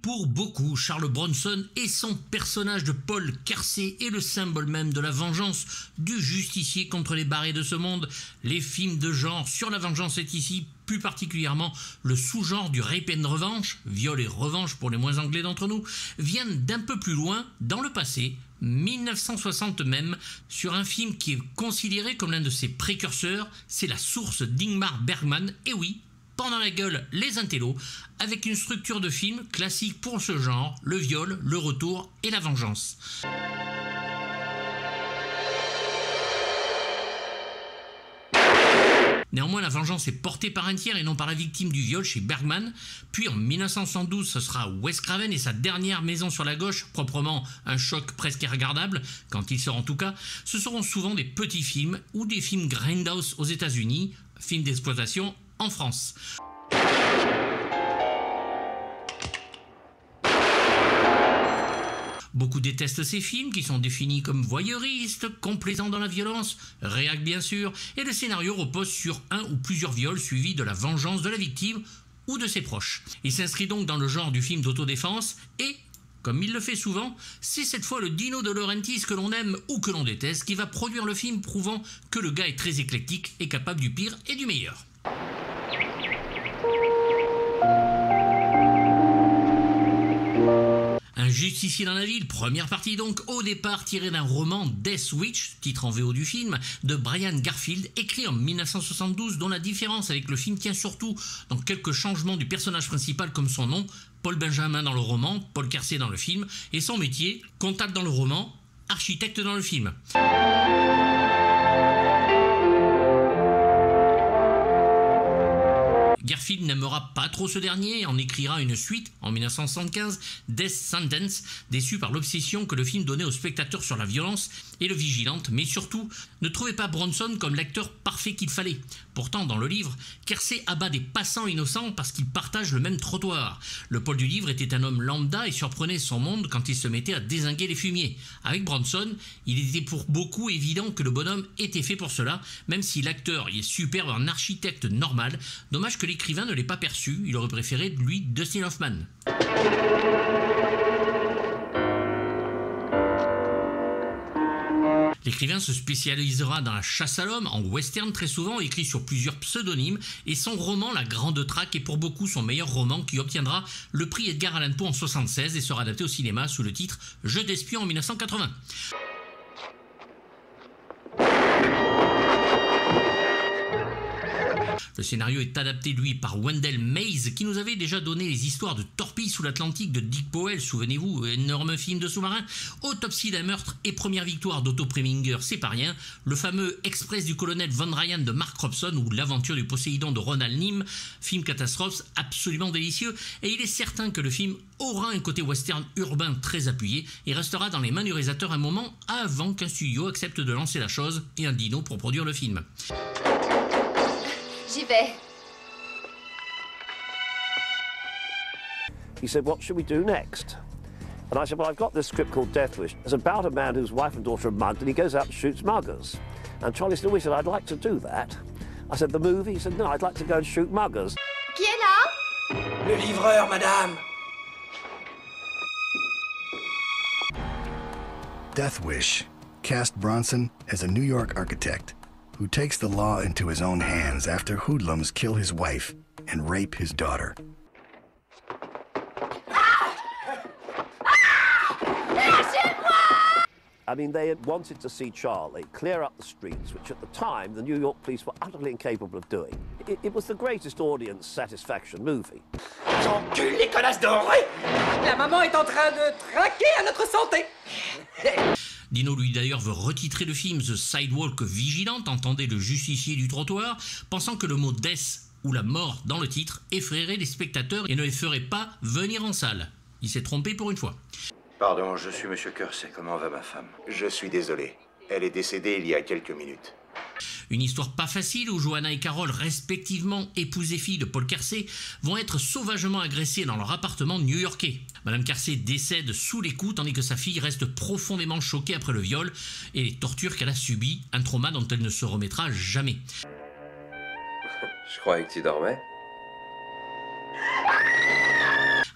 pour beaucoup, Charles Bronson et son personnage de Paul Kersey est le symbole même de la vengeance du justicier contre les barrés de ce monde. Les films de genre sur la vengeance est ici plus particulièrement le sous-genre du rape and revenge, viol et revanche pour les moins anglais d'entre nous, viennent d'un peu plus loin dans le passé, 1960 même, sur un film qui est considéré comme l'un de ses précurseurs, c'est La Source d'Ingmar Bergman, et oui, pendant la gueule les intellos, avec une structure de film classique pour ce genre, le viol, le retour et la vengeance. Néanmoins, la vengeance est portée par un tiers et non par la victime du viol chez Bergman. Puis en 1972, ce sera Wes Craven et sa dernière Maison sur la gauche, proprement un choc presque irregardable, quand il sort en tout cas. Ce seront souvent des petits films ou des films grindhouse aux États-Unis, films d'exploitation en France. Beaucoup détestent ces films qui sont définis comme voyeuristes, complaisants dans la violence, réac bien sûr, et le scénario repose sur un ou plusieurs viols suivis de la vengeance de la victime ou de ses proches. Il s'inscrit donc dans le genre du film d'autodéfense et, comme il le fait souvent, c'est cette fois le Dino De Laurentiis que l'on aime ou que l'on déteste qui va produire le film prouvant que le gars est très éclectique et capable du pire et du meilleur. Un justicier dans la ville, première partie donc, au départ tiré d'un roman Death Wish, titre en VO du film, de Brian Garfield, écrit en 1972, dont la différence avec le film tient surtout dans quelques changements du personnage principal comme son nom, Paul Benjamin dans le roman, Paul Kersey dans le film, et son métier, comptable dans le roman, architecte dans le film. Garfield n'aimera pas trop ce dernier et en écrira une suite en 1975, Death Sentence, déçu par l'obsession que le film donnait aux spectateurs sur la violence et le vigilante, mais surtout ne trouvait pas Bronson comme l'acteur parfait qu'il fallait. Pourtant, dans le livre, Kersey abat des passants innocents parce qu'ils partagent le même trottoir. Le Paul du livre était un homme lambda et surprenait son monde quand il se mettait à dézinguer les fumiers. Avec Bronson, il était pour beaucoup évident que le bonhomme était fait pour cela, même si l'acteur y est superbe en architecte normal. Dommage que l'écrivain ne l'ait pas perçu, il aurait préféré, lui, Dustin Hoffman. L'écrivain se spécialisera dans la chasse à l'homme, en western très souvent, écrit sur plusieurs pseudonymes, et son roman La Grande Traque est pour beaucoup son meilleur roman qui obtiendra le prix Edgar Allan Poe en 1976 et sera adapté au cinéma sous le titre Jeu d'espion en 1980. Le scénario est adapté, lui, par Wendell Mays, qui nous avait déjà donné les histoires de Torpilles sous l'Atlantique de Dick Powell, souvenez-vous, énorme film de sous-marin, Autopsie d'un meurtre et première victoire d'Otto Preminger, c'est pas rien, le fameux Express du colonel Von Ryan de Mark Robson ou L'aventure du Poséidon de Ronald Nim, film catastrophe absolument délicieux, et il est certain que le film aura un côté western urbain très appuyé et restera dans les mains du réalisateur un moment avant qu'un studio accepte de lancer la chose et un dino pour produire le film. J'y vais. He said, what should we do next? And I said, well, I've got this script called Death Wish. It's about a man whose wife and daughter are mugged, and he goes out and shoots muggers. And Charlie said, we said, I'd like to do that. I said, the movie? He said, no, I'd like to go and shoot muggers. Qui est là? Le livreur, madame. Death Wish cast Bronson as a New York architect who takes the law into his own hands after hoodlums kill his wife and rape his daughter. I mean, they had wanted to see Charlie clear up the streets, which at the time the New York police were utterly incapable of doing. It was the greatest audience satisfaction movie. J'encule les connasses dorées! La maman est en train de traquer à notre santé! Dino, lui d'ailleurs, veut retitrer le film The Sidewalk Vigilante, entendez le justicier du trottoir, pensant que le mot death ou la mort dans le titre effraierait les spectateurs et ne les ferait pas venir en salle. Il s'est trompé pour une fois. Pardon, je suis Monsieur Kersey. Comment va ma femme? Je suis désolé. Elle est décédée il y a quelques minutes. Une histoire pas facile où Johanna et Carol, respectivement épouse et fille de Paul Kersey, vont être sauvagement agressées dans leur appartement new-yorkais. Madame Kersey décède sous les coups tandis que sa fille reste profondément choquée après le viol et les tortures qu'elle a subies, un trauma dont elle ne se remettra jamais. Je croyais que tu dormais.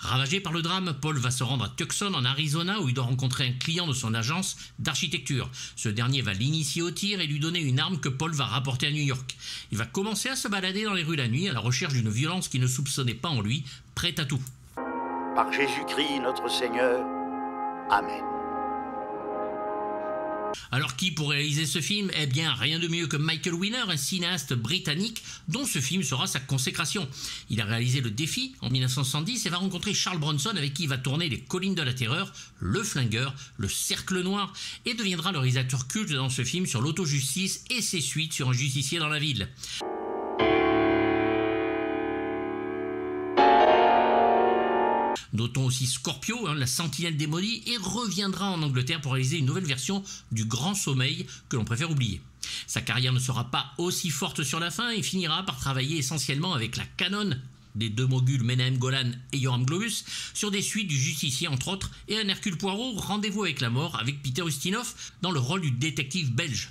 Ravagé par le drame, Paul va se rendre à Tucson, en Arizona, où il doit rencontrer un client de son agence d'architecture. Ce dernier va l'initier au tir et lui donner une arme que Paul va rapporter à New York. Il va commencer à se balader dans les rues la nuit à la recherche d'une violence qu'il ne soupçonnait pas en lui, prêt à tout. Par Jésus-Christ notre Seigneur. Amen. Alors qui pour réaliser ce film? Eh bien rien de mieux que Michael Winner, un cinéaste britannique dont ce film sera sa consécration. Il a réalisé Le Défi en 1970 et va rencontrer Charles Bronson avec qui il va tourner Les Collines de la Terreur, Le Flingueur, Le Cercle Noir et deviendra le réalisateur culte dans ce film sur l'autojustice et ses suites sur un justicier dans la ville. Notons aussi Scorpio, la sentinelle des maudits, et reviendra en Angleterre pour réaliser une nouvelle version du Grand Sommeil que l'on préfère oublier. Sa carrière ne sera pas aussi forte sur la fin et finira par travailler essentiellement avec la canon des deux moguls Menahem Golan et Yoram Globus sur des suites du Justicier entre autres et un Hercule Poirot, Rendez-vous avec la mort avec Peter Ustinov dans le rôle du détective belge.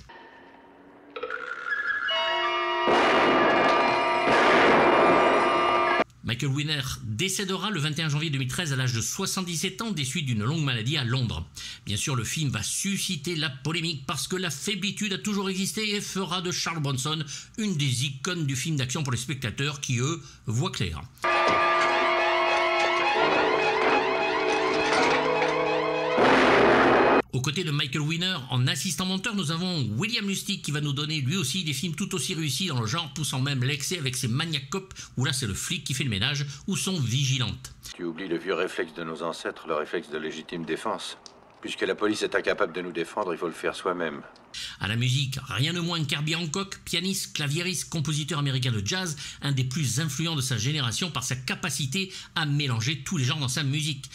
Michael Winner décédera le 21 janvier 2013 à l'âge de 77 ans des suites d'une longue maladie à Londres. Bien sûr, le film va susciter la polémique parce que la faiblitude a toujours existé et fera de Charles Bronson une des icônes du film d'action pour les spectateurs qui, eux, voient clair. Aux côtés de Michael Winner, en assistant monteur, nous avons William Lustig qui va nous donner lui aussi des films tout aussi réussis dans le genre, poussant même l'excès avec ses Maniac Cop, où là c'est le flic qui fait le ménage, ou son Vigilante. Tu oublies le vieux réflexe de nos ancêtres, le réflexe de légitime défense. Puisque la police est incapable de nous défendre, il faut le faire soi-même. À la musique, rien de moins qu'Herbie Hancock, pianiste, claviériste, compositeur américain de jazz, un des plus influents de sa génération par sa capacité à mélanger tous les genres dans sa musique.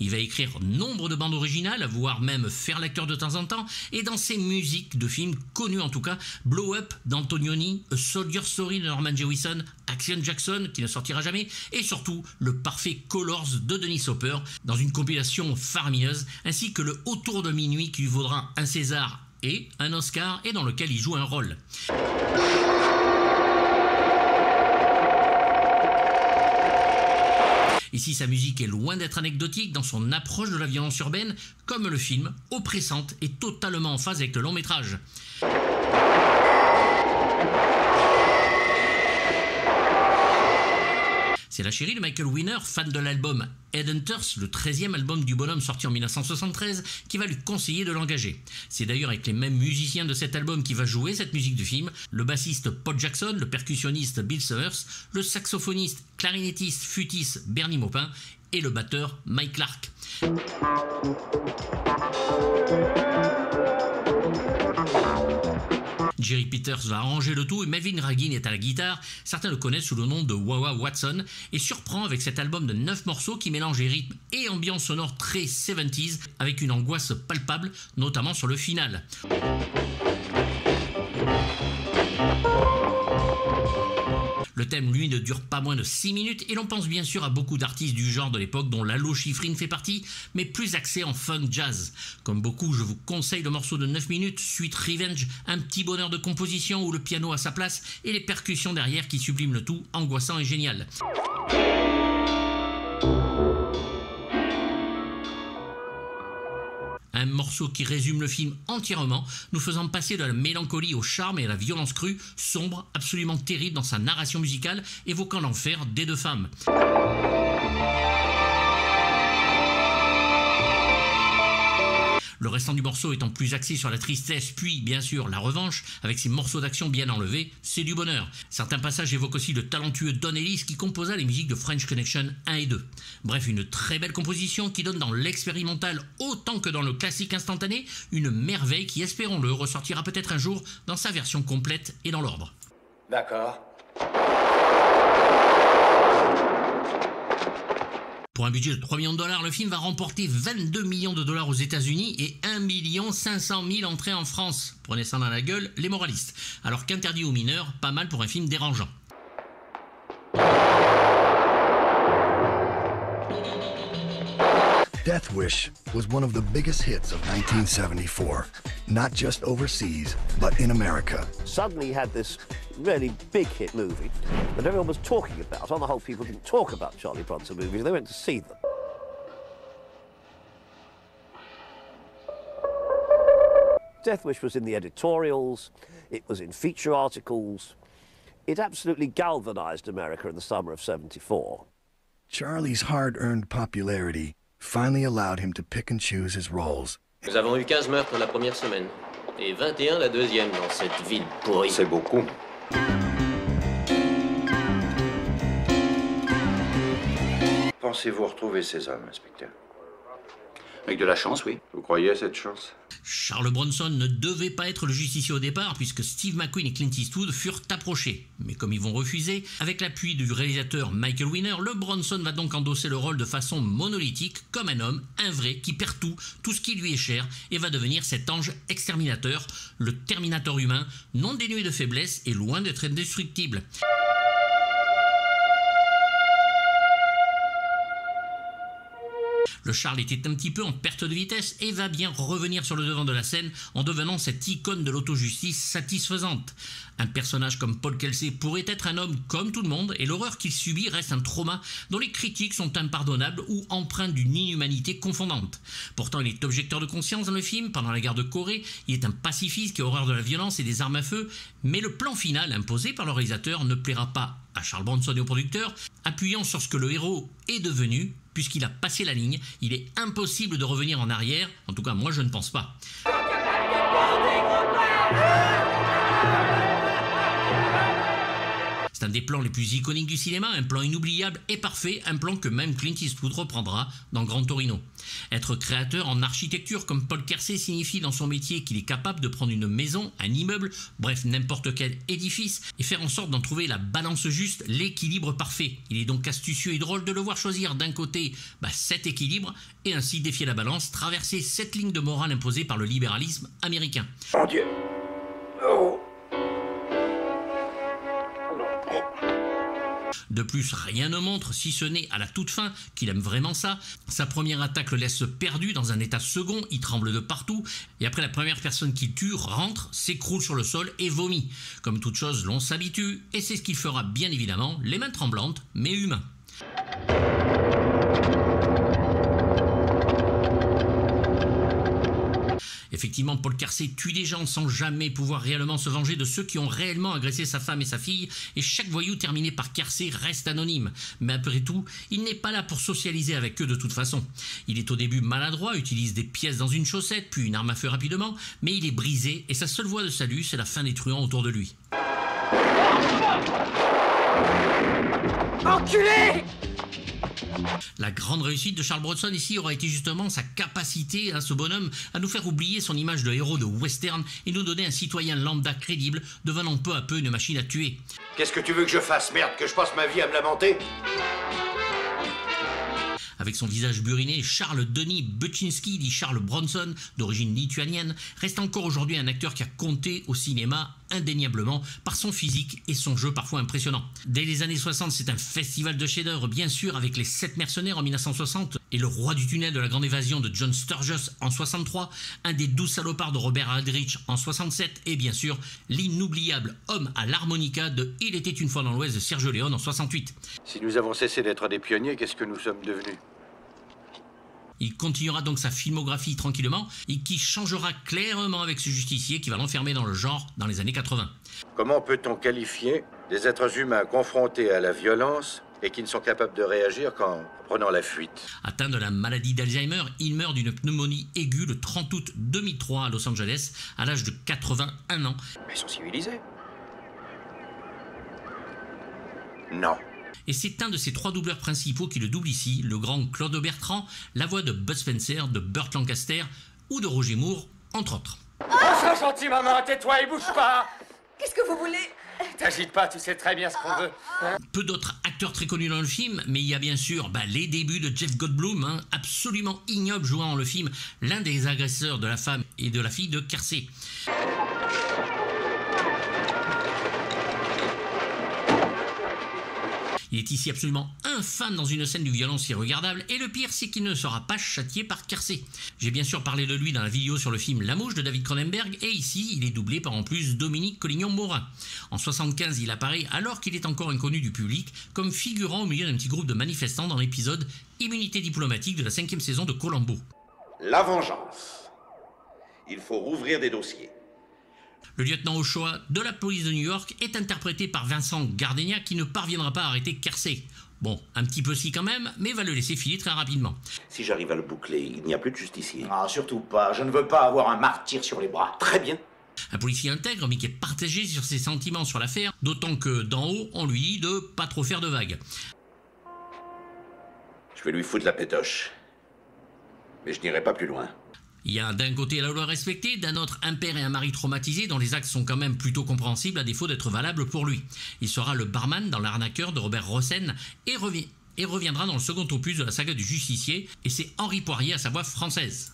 Il va écrire nombre de bandes originales, voire même faire l'acteur de temps en temps, et dans ses musiques de films connus en tout cas, Blow Up d'Antonioni, A Soldier Story de Norman Jewison, Action Jackson qui ne sortira jamais, et surtout le parfait Colors de Dennis Hopper dans une compilation faramineuse, ainsi que le Autour de minuit qui lui vaudra un César et un Oscar et dans lequel il joue un rôle. Ici, sa musique est loin d'être anecdotique dans son approche de la violence urbaine, comme le film, oppressante et totalement en phase avec le long métrage. C'est la chérie de Michael Winner, fan de l'album Headhunters, le 13e album du bonhomme sorti en 1973, qui va lui conseiller de l'engager. C'est d'ailleurs avec les mêmes musiciens de cet album qui va jouer cette musique du film, le bassiste Paul Jackson, le percussionniste Bill Summers, le saxophoniste, clarinettiste, flûtiste Bernie Maupin et le batteur Mike Clark. Jerry Peters va arranger le tout et Melvin Ragin est à la guitare. Certains le connaissent sous le nom de Wawa Watson et surprend avec cet album de 9 morceaux qui mélange les rythmes et ambiance sonore très 70s avec une angoisse palpable, notamment sur le final. Le thème, lui, ne dure pas moins de 6 minutes et l'on pense bien sûr à beaucoup d'artistes du genre de l'époque dont Lalo Schifrin fait partie, mais plus axé en funk jazz. Comme beaucoup, je vous conseille le morceau de 9 minutes, Sweet Revenge, un petit bonheur de composition où le piano a sa place et les percussions derrière qui subliment le tout, angoissant et génial. Un morceau qui résume le film entièrement, nous faisant passer de la mélancolie au charme et à la violence crue, sombre, absolument terrible dans sa narration musicale, évoquant l'enfer des deux femmes. Le restant du morceau étant plus axé sur la tristesse, puis bien sûr la revanche, avec ses morceaux d'action bien enlevés, c'est du bonheur. Certains passages évoquent aussi le talentueux Don Ellis qui composa les musiques de French Connection 1 et 2. Bref, une très belle composition qui donne dans l'expérimental autant que dans le classique instantané une merveille qui, espérons-le, ressortira peut-être un jour dans sa version complète et dans l'ordre. D'accord. Pour un budget de 3 millions de dollars, le film va remporter 22 millions de dollars aux États-Unis et 1 500 000 entrées en France. Prenez ça dans la gueule, les moralistes. Alors qu'interdit aux mineurs, pas mal pour un film dérangeant. Death Wish was one of the biggest hits of 1974, not just overseas, but in America. Suddenly he had this really big hit movie that everyone was talking about. On the whole, people didn't talk about Charlie Bronson movies, they went to see them. Death Wish was in the editorials, it was in feature articles. It absolutely galvanized America in the summer of '74. Charlie's hard-earned popularity finally allowed him to pick and choose his roles. Nous avons eu 15 meurtres la première semaine et 21 la deuxième dans cette ville pourrie. C'est beaucoup. Pensez-vous retrouver ces hommes, inspecteur? Avec de la chance, oui. Vous croyez à cette chance? Charles Bronson ne devait pas être le justicier au départ puisque Steve McQueen et Clint Eastwood furent approchés. Mais comme ils vont refuser, avec l'appui du réalisateur Michael Winner, le Bronson va donc endosser le rôle de façon monolithique, comme un homme, un vrai, qui perd tout ce qui lui est cher, et va devenir cet ange exterminateur, le Terminator humain, non dénué de faiblesse et loin d'être indestructible. Le Charles était un petit peu en perte de vitesse et va bien revenir sur le devant de la scène en devenant cette icône de l'auto-justice satisfaisante. Un personnage comme Paul Kelsey pourrait être un homme comme tout le monde et l'horreur qu'il subit reste un trauma dont les critiques sont impardonnables ou empreintes d'une inhumanité confondante. Pourtant, il est objecteur de conscience dans le film. Pendant la guerre de Corée, il est un pacifiste qui a horreur de la violence et des armes à feu, mais le plan final imposé par le réalisateur ne plaira pas à Charles Bronson et au producteur, appuyant sur ce que le héros est devenu. Puisqu'il a passé la ligne, il est impossible de revenir en arrière. En tout cas, moi, je ne pense pas. C'est un des plans les plus iconiques du cinéma, un plan inoubliable et parfait, un plan que même Clint Eastwood reprendra dans Gran Torino. Être créateur en architecture comme Paul Kelsey signifie dans son métier qu'il est capable de prendre une maison, un immeuble, bref n'importe quel édifice, et faire en sorte d'en trouver la balance juste, l'équilibre parfait. Il est donc astucieux et drôle de le voir choisir d'un côté cet équilibre et ainsi défier la balance, traverser cette ligne de morale imposée par le libéralisme américain. Mon Dieu. Oh. De plus, rien ne montre, si ce n'est à la toute fin, qu'il aime vraiment ça. Sa première attaque le laisse perdu dans un état second, il tremble de partout, et après la première personne qu'il tue rentre, s'écroule sur le sol et vomit. Comme toute chose, l'on s'habitue, et c'est ce qu'il fera bien évidemment, les mains tremblantes, mais humain. Effectivement, Paul Kelsey tue des gens sans jamais pouvoir réellement se venger de ceux qui ont réellement agressé sa femme et sa fille, et chaque voyou terminé par Kelsey reste anonyme. Mais après tout, il n'est pas là pour socialiser avec eux de toute façon. Il est au début maladroit, utilise des pièces dans une chaussette, puis une arme à feu rapidement, mais il est brisé, et sa seule voie de salut, c'est la fin des truands autour de lui. Enculé! La grande réussite de Charles Bronson ici aura été justement sa capacité à ce bonhomme à nous faire oublier son image de héros de western et nous donner un citoyen lambda crédible devenant peu à peu une machine à tuer. Qu'est-ce que tu veux que je fasse, merde? Que je passe ma vie à me lamenter? Avec son visage buriné, Charles Denis Buczynski, dit Charles Bronson, d'origine lituanienne, reste encore aujourd'hui un acteur qui a compté au cinéma indéniablement par son physique et son jeu parfois impressionnant. Dès les années 60, c'est un festival de chefs-d'œuvre, bien sûr, avec Les 7 mercenaires en 1960 et Le roi du tunnel de la grande évasion de John Sturges en 63, un des 12 salopards de Robert Aldrich en 67 et bien sûr l'inoubliable Homme à l'harmonica de Il était une fois dans l'Ouest de Sergio Leone en 68. Si nous avons cessé d'être des pionniers, qu'est-ce que nous sommes devenus? Il continuera donc sa filmographie tranquillement et qui changera clairement avec ce justicier qui va l'enfermer dans le genre dans les années 80. Comment peut-on qualifier des êtres humains confrontés à la violence et qui ne sont capables de réagir qu'en prenant la fuite? Atteint de la maladie d'Alzheimer, il meurt d'une pneumonie aiguë le 30 août 2003 à Los Angeles à l'âge de 81 ans. Mais ils sont civilisés. Non. Et c'est un de ces 3 doubleurs principaux qui le double ici, le grand Claude Bertrand, la voix de Bud Spencer, de Burt Lancaster ou de Roger Moore, entre autres. Oh, sois gentil, maman, tais-toi et bouge pas. Qu'est-ce que vous voulez? T'agite pas, tu sais très bien ce qu'on veut. Hein? Peu d'autres acteurs très connus dans le film, mais il y a bien sûr les débuts de Jeff Goldblum, absolument ignoble jouant dans le film l'un des agresseurs de la femme et de la fille de Kelsey. Il est ici absolument infâme dans une scène d'une violence irregardable, et le pire c'est qu'il ne sera pas châtié par Kersey. J'ai bien sûr parlé de lui dans la vidéo sur le film La Mouche de David Cronenberg, et ici il est doublé par en plus Dominique Collignon-Morin. En 1975 il apparaît, alors qu'il est encore inconnu du public, comme figurant au milieu d'un petit groupe de manifestants dans l'épisode Immunité diplomatique de la 5e saison de Columbo. La vengeance. Il faut rouvrir des dossiers. Le lieutenant au choix de la police de New York est interprété par Vincent Gardenia, qui ne parviendra pas à arrêter Kersey. Bon, un petit peu si quand même, mais va le laisser filer très rapidement. Si j'arrive à le boucler, il n'y a plus de justicier. Ah, surtout pas. Je ne veux pas avoir un martyr sur les bras. Très bien. Un policier intègre, mais qui est partagé sur ses sentiments sur l'affaire, d'autant que d'en haut, on lui dit de pas trop faire de vagues. Je vais lui foutre la pétoche. Mais je n'irai pas plus loin. Il y a d'un côté la loi respectée, d'un autre un père et un mari traumatisés dont les actes sont quand même plutôt compréhensibles à défaut d'être valables pour lui. Il sera le barman dans L'arnaqueur de Robert Rossen et reviendra dans le second opus de la saga du justicier, et c'est Henri Poirier à sa voix française.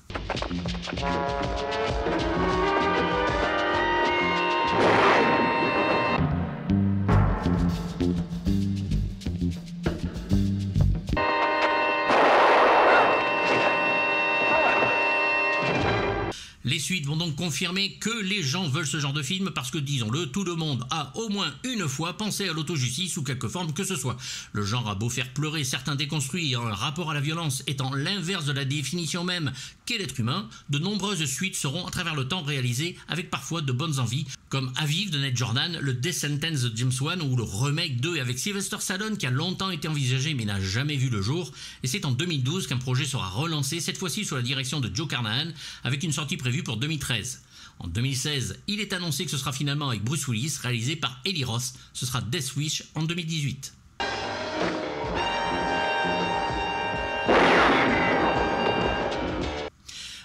Les suites vont donc confirmer que les gens veulent ce genre de film parce que, disons-le, tout le monde a au moins une fois pensé à l'autojustice sous quelque forme que ce soit. Le genre a beau faire pleurer certains déconstruits en rapport à la violence étant l'inverse de la définition même qu'est l'être humain, de nombreuses suites seront à travers le temps réalisées avec parfois de bonnes envies, comme Aviv de Ned Jordan, le Death Sentence de James Wan ou le remake 2 avec Sylvester Stallone qui a longtemps été envisagé mais n'a jamais vu le jour. Et c'est en 2012 qu'un projet sera relancé, cette fois-ci sous la direction de Joe Carnahan, avec une sortie prévue pour 2013. En 2016, il est annoncé que ce sera finalement avec Bruce Willis, réalisé par Eli Roth. Ce sera Death Wish en 2018.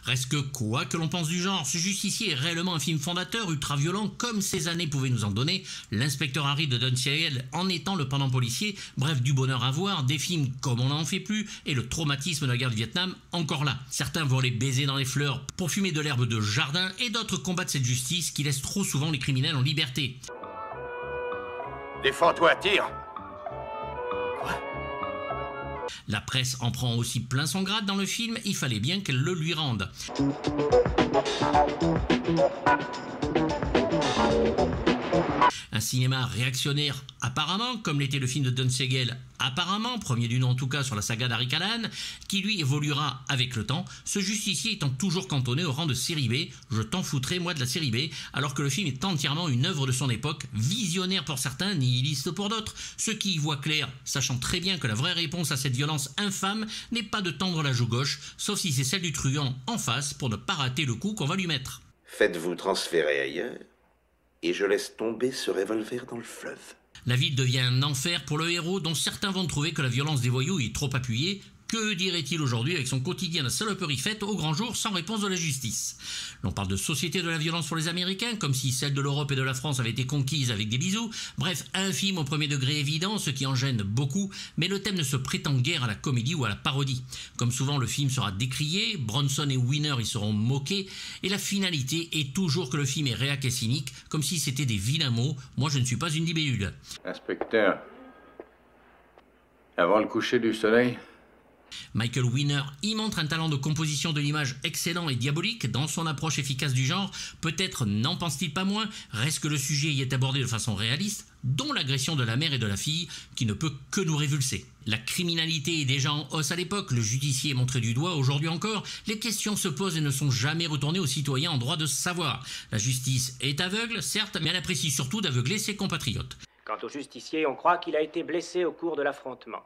Reste que quoi que l'on pense du genre, ce justicier est réellement un film fondateur, ultra-violent, comme ces années pouvaient nous en donner, l'inspecteur Harry de Don Siegel en étant le pendant policier, bref du bonheur à voir, des films comme on n'en fait plus, et le traumatisme de la guerre du Vietnam encore là. Certains vont les baiser dans les fleurs pour fumer de l'herbe de jardin, et d'autres combattent cette justice qui laisse trop souvent les criminels en liberté. Défends-toi, tire. La presse en prend aussi plein son grade dans le film, il fallait bien qu'elle le lui rende. Un cinéma réactionnaire apparemment, comme l'était le film de Don Siegel apparemment, premier du nom en tout cas sur la saga d'Harry Callahan, qui lui évoluera avec le temps, ce justicier étant toujours cantonné au rang de série B, je t'en foutrais moi de la série B, alors que le film est entièrement une œuvre de son époque, visionnaire pour certains, nihiliste pour d'autres, ceux qui y voient clair, sachant très bien que la vraie réponse à cette violence infâme n'est pas de tendre la joue gauche, sauf si c'est celle du truand en face pour ne pas rater le coup qu'on va lui mettre. Faites-vous transférer ailleurs, et je laisse tomber ce revolver dans le fleuve. La ville devient un enfer pour le héros dont certains vont trouver que la violence des voyous est trop appuyée. Que dirait-il aujourd'hui avec son quotidien de saloperie faite au grand jour sans réponse de la justice? L'on parle de société de la violence pour les Américains, comme si celle de l'Europe et de la France avait été conquise avec des bisous. Bref, un film au premier degré évident, ce qui en gêne beaucoup, mais le thème ne se prétend guère à la comédie ou à la parodie. Comme souvent, le film sera décrié, Bronson et Winner y seront moqués, et la finalité est toujours que le film est réac et cynique, comme si c'était des vilains mots. Moi, je ne suis pas une libellule. Inspecteur, avant le coucher du soleil... Michael Winner y montre un talent de composition de l'image excellent et diabolique dans son approche efficace du genre. Peut-être n'en pense-t-il pas moins, reste que le sujet y est abordé de façon réaliste, dont l'agression de la mère et de la fille, qui ne peut que nous révulser. La criminalité est déjà en hausse à l'époque, le judiciaire est montré du doigt aujourd'hui encore, les questions se posent et ne sont jamais retournées aux citoyens en droit de savoir. La justice est aveugle, certes, mais elle apprécie surtout d'aveugler ses compatriotes. Quant au justicier, on croit qu'il a été blessé au cours de l'affrontement.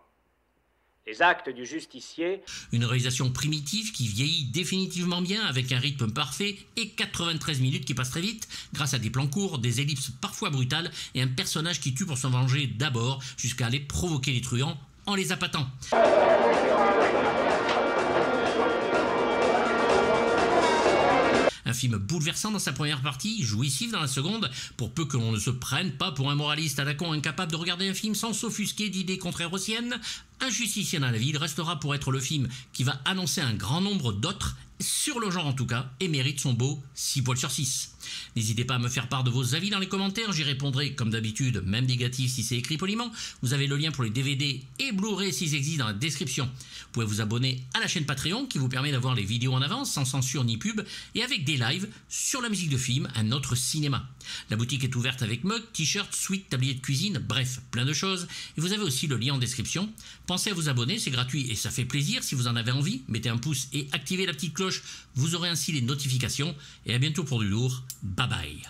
Les actes du justicier... Une réalisation primitive qui vieillit définitivement bien avec un rythme parfait et 93 minutes qui passent très vite grâce à des plans courts, des ellipses parfois brutales et un personnage qui tue pour se venger d'abord jusqu'à aller provoquer les truands en les appâtant. Un film bouleversant dans sa première partie, jouissif dans la seconde, pour peu que l'on ne se prenne pas pour un moraliste à la con incapable de regarder un film sans s'offusquer d'idées contraires aux siennes. Un justicier dans la ville restera pour être le film qui va annoncer un grand nombre d'autres, sur le genre en tout cas, et mérite son beau 6 poils sur 6. N'hésitez pas à me faire part de vos avis dans les commentaires, j'y répondrai comme d'habitude, même négatif si c'est écrit poliment. Vous avez le lien pour les DVD et Blu-ray s'ils existent dans la description. Vous pouvez vous abonner à la chaîne Patreon qui vous permet d'avoir les vidéos en avance, sans censure ni pub, et avec des lives sur la musique de film, un autre cinéma. La boutique est ouverte avec mug, t-shirts, suites, tabliers de cuisine, bref, plein de choses. Et vous avez aussi le lien en description. Pensez à vous abonner, c'est gratuit et ça fait plaisir. Si vous en avez envie, mettez un pouce et activez la petite cloche. Vous aurez ainsi les notifications. Et à bientôt pour du lourd. Bye bye.